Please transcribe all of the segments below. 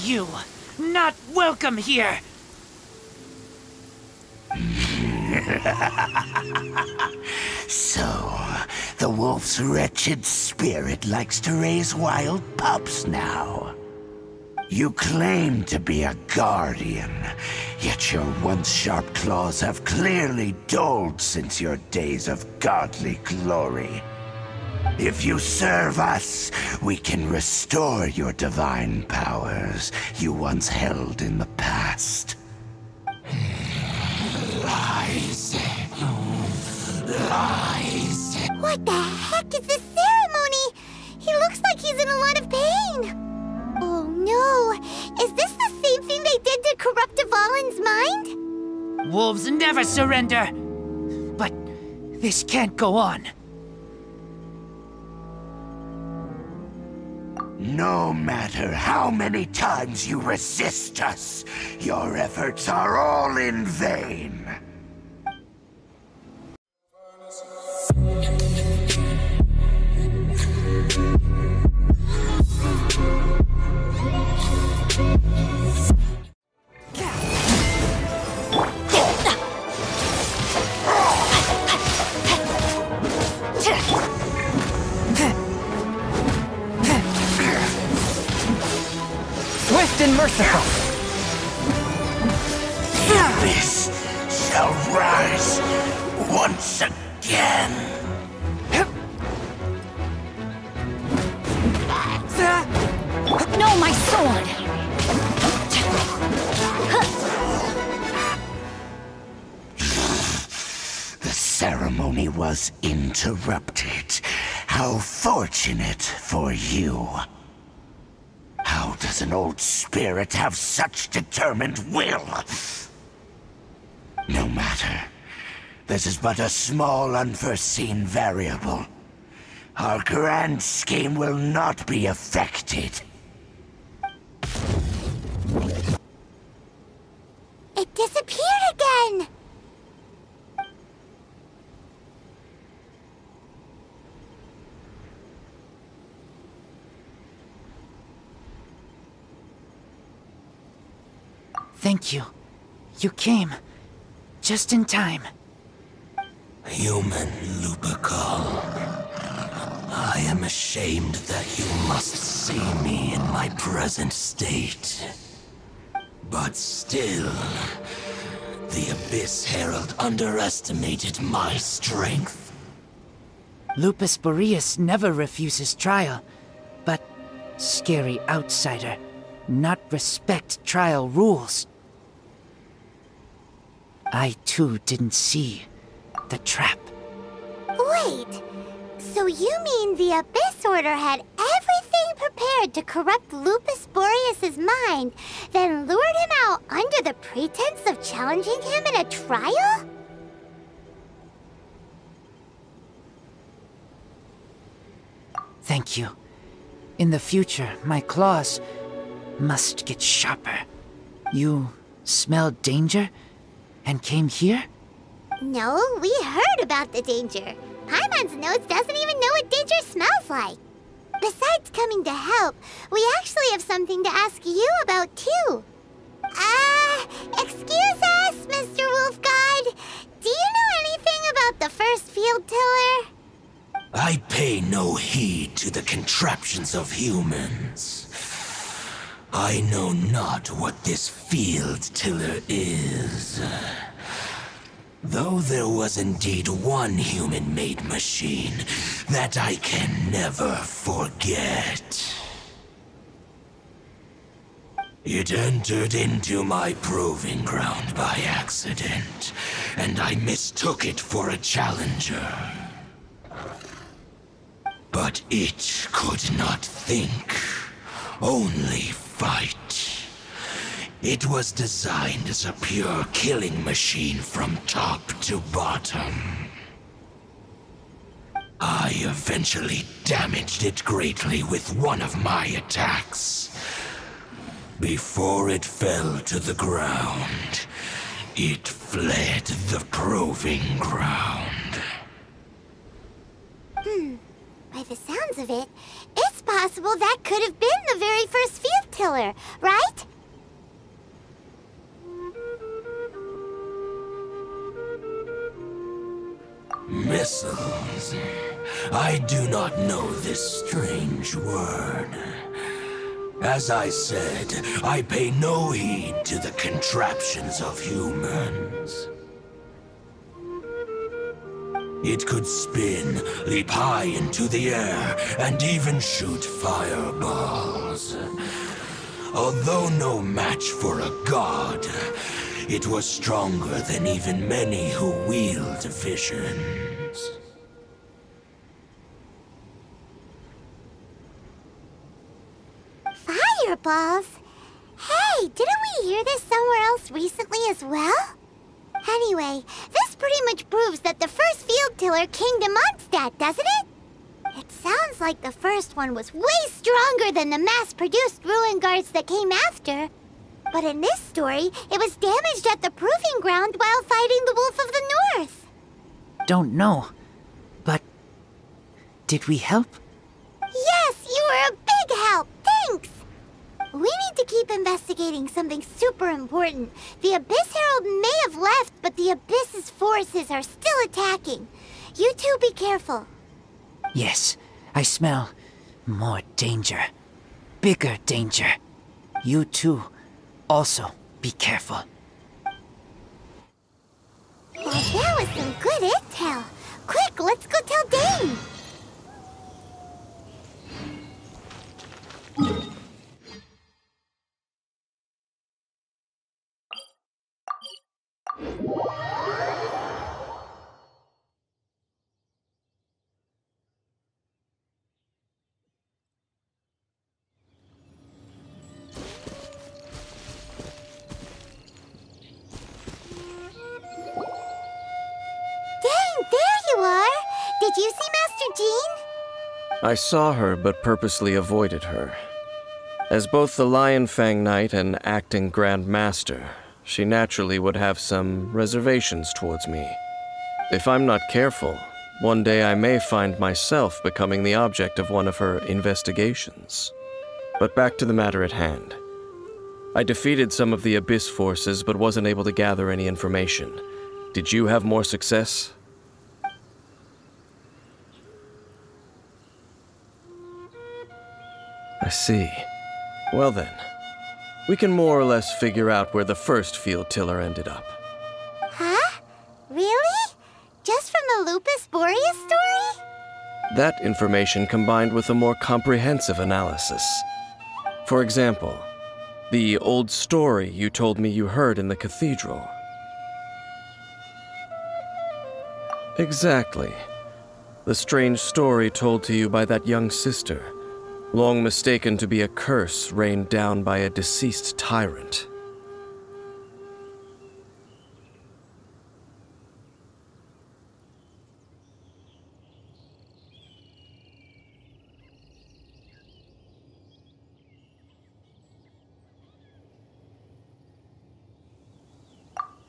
You, not welcome here! So, the wolf's wretched spirit likes to raise wild pups now. You claim to be a guardian, yet your once sharp claws have clearly dulled since your days of godly glory. If you serve us, we can restore your divine powers you once held in the past. Lies. Lies. What the heck is this ceremony? He looks like he's in a lot of pain. Oh no! Is this the same thing they did to corrupt Dvalin's mind? Wolves never surrender! But this can't go on. No matter how many times you resist us, your efforts are all in vain. Swift and merciful! The abyss shall rise once again. No, my sword! The ceremony was interrupted. How fortunate for you. How does an old spirit have such determined will? No matter. This is but a small, unforeseen variable. Our grand scheme will not be affected. It disappeared again! Thank you. You came. Just in time. Human Lupercal. I am ashamed that you must see me in my present state. But still, the Abyss Herald underestimated my strength. Lupus Boreas never refuses trial, but scary outsider, not respect trial rules. I too didn't see the trap. Wait, so you mean the Abyss Order had everything prepared to corrupt Lupus Boreas' mind, then lured him out under the pretense of challenging him in a trial? Thank you. In the future, my claws must get sharper. You smelled danger and came here? No, we heard about the danger. Paimon's nose doesn't even know what danger smells like. Besides coming to help, we actually have something to ask you about too. Excuse us, Mr. Wolf God. Do you know anything about the first field tiller? I pay no heed to the contraptions of humans. I know not what this field tiller is. Though there was indeed one human-made machine that I can never forget. It entered into my proving ground by accident, and I mistook it for a challenger. But it could not think, only fight. It was designed as a pure killing machine from top to bottom. I eventually damaged it greatly with one of my attacks. Before it fell to the ground, it fled the proving ground. By the sounds sounds of it, it's possible that could have been the very first field tiller, right? Missiles. I do not know this strange word. As I said, I pay no heed to the contraptions of humans. It could spin, leap high into the air, and even shoot fireballs. Although no match for a god, it was stronger than even many who wield visions. Fireballs? Hey, didn't we hear this somewhere else recently as well? Anyway, this pretty much proves that the first field tiller came to Mondstadt, doesn't it? It sounds like the first one was way stronger than the mass-produced ruin guards that came after. But in this story, it was damaged at the proving ground while fighting the Wolf of the North. Don't know, but did we help? Yes, you were a big help. Thanks. We need to keep investigating something super important. The Abyss Herald may have left, but the Abyss's forces are still attacking. You two be careful. Yes, I smell more danger. Bigger danger. You too, also be careful. Well, that was some good intel. Quick, let's go tell Dane. Did you see Master Jean? I saw her, but purposely avoided her. As both the Lion Fang Knight and acting Grand Master, she naturally would have some reservations towards me. If I'm not careful, one day I may find myself becoming the object of one of her investigations. But back to the matter at hand. I defeated some of the Abyss forces, but wasn't able to gather any information. Did you have more success? I see. Well then, we can more or less figure out where the first field tiller ended up. Huh? Really? Just from the Lupus Boreas story? That information combined with a more comprehensive analysis. For example, the old story you told me you heard in the cathedral. Exactly. The strange story told to you by that young sister, long mistaken to be a curse rained down by a deceased tyrant.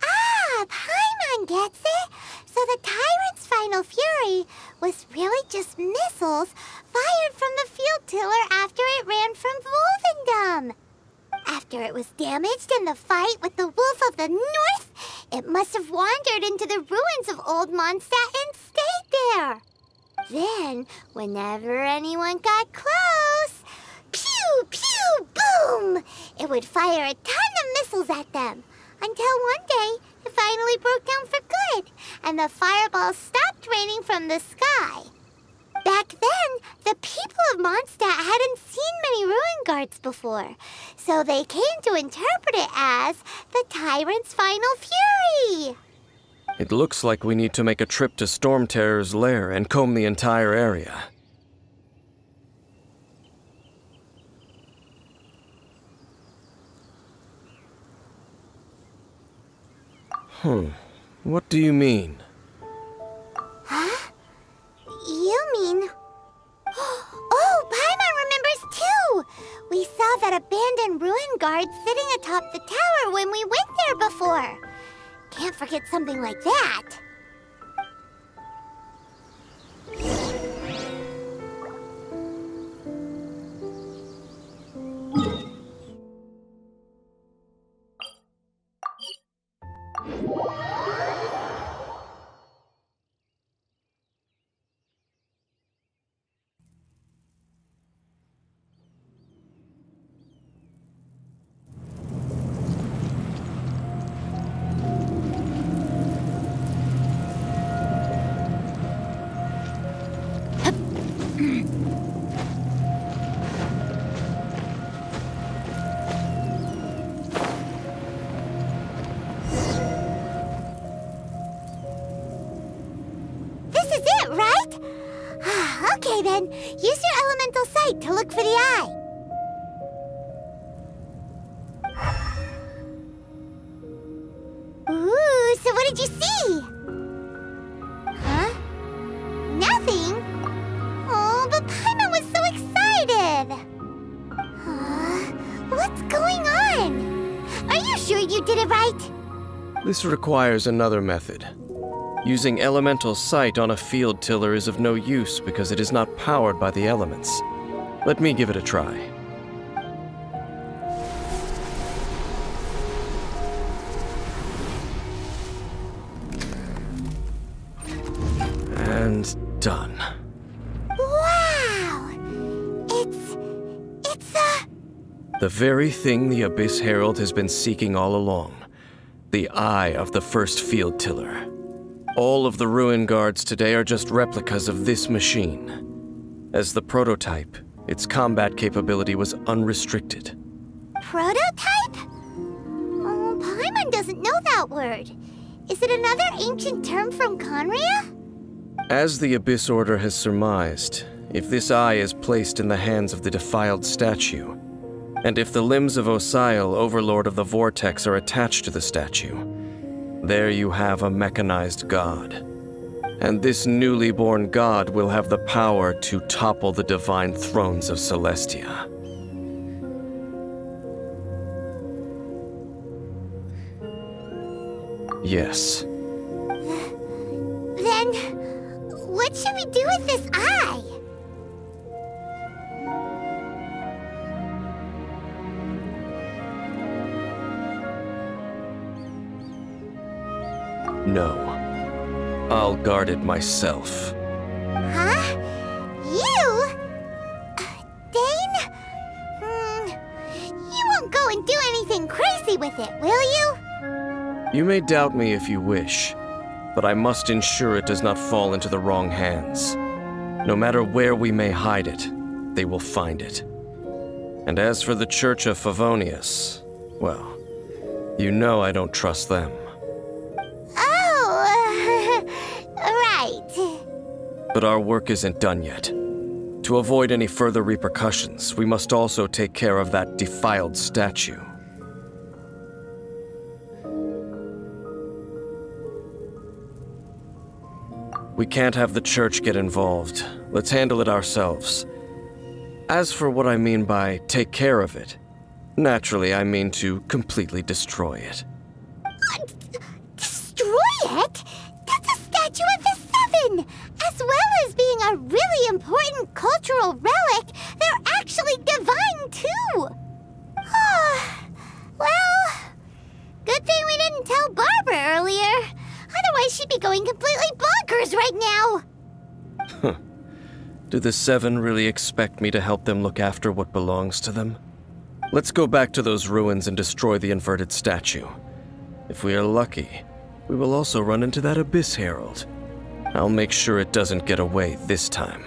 Ah, Paimon gets it! So the tyrant's final fury was really just missiles fired from the field tiller after it ran from Wolvendom. After it was damaged in the fight with the Wolf of the North, it must have wandered into the ruins of Old Mondstadt and stayed there. Then, whenever anyone got close, pew, pew, boom! It would fire a ton of missiles at them. Until one day, it finally broke down for good, and the fireballs stopped raining from the sky. Back then, the people of Mondstadt hadn't seen many ruin guards before, so they came to interpret it as the tyrant's final fury. It looks like we need to make a trip to Storm Terror's lair and comb the entire area. What do you mean? Huh? You mean... Oh, Paimon remembers too! We saw that abandoned ruin guard sitting atop the tower when we went there before. Can't forget something like that. Okay then, use your elemental sight to look for the eye. Ooh, so what did you see? Huh? Nothing? Oh, but Paimon was so excited! What's going on? Are you sure you did it right? This requires another method. Using elemental sight on a field tiller is of no use because it is not powered by the elements. Let me give it a try. And done. Wow! It's the very thing the Abyss Herald has been seeking all along. The eye of the first field tiller. All of the ruin guards today are just replicas of this machine. As the prototype, its combat capability was unrestricted. Prototype? Oh, Paimon doesn't know that word. Is it another ancient term from Conria? As the Abyss Order has surmised, if this eye is placed in the hands of the defiled statue, and if the limbs of Osial, Overlord of the Vortex, are attached to the statue, there you have a mechanized god. And this newly born god will have the power to topple the divine thrones of Celestia. Yes. Then, what should we do with this eye? No. I'll guard it myself. Huh? You? Dane? You won't go and do anything crazy with it, will you? You may doubt me if you wish, but I must ensure it does not fall into the wrong hands. No matter where we may hide it, they will find it. And as for the Church of Favonius, well, you know I don't trust them. Right. But our work isn't done yet. To avoid any further repercussions, we must also take care of that defiled statue. We can't have the church get involved. Let's handle it ourselves. As for what I mean by take care of it, naturally I mean to completely destroy it. Destroy it? That's a statue of the Seven! As well as being a really important cultural relic, they're actually divine too! Well, good thing we didn't tell Barbara earlier. Otherwise she'd be going completely bonkers right now! Do the Seven really expect me to help them look after what belongs to them? Let's go back to those ruins and destroy the inverted statue. If we are lucky, we will also run into that Abyss Herald. I'll make sure it doesn't get away this time.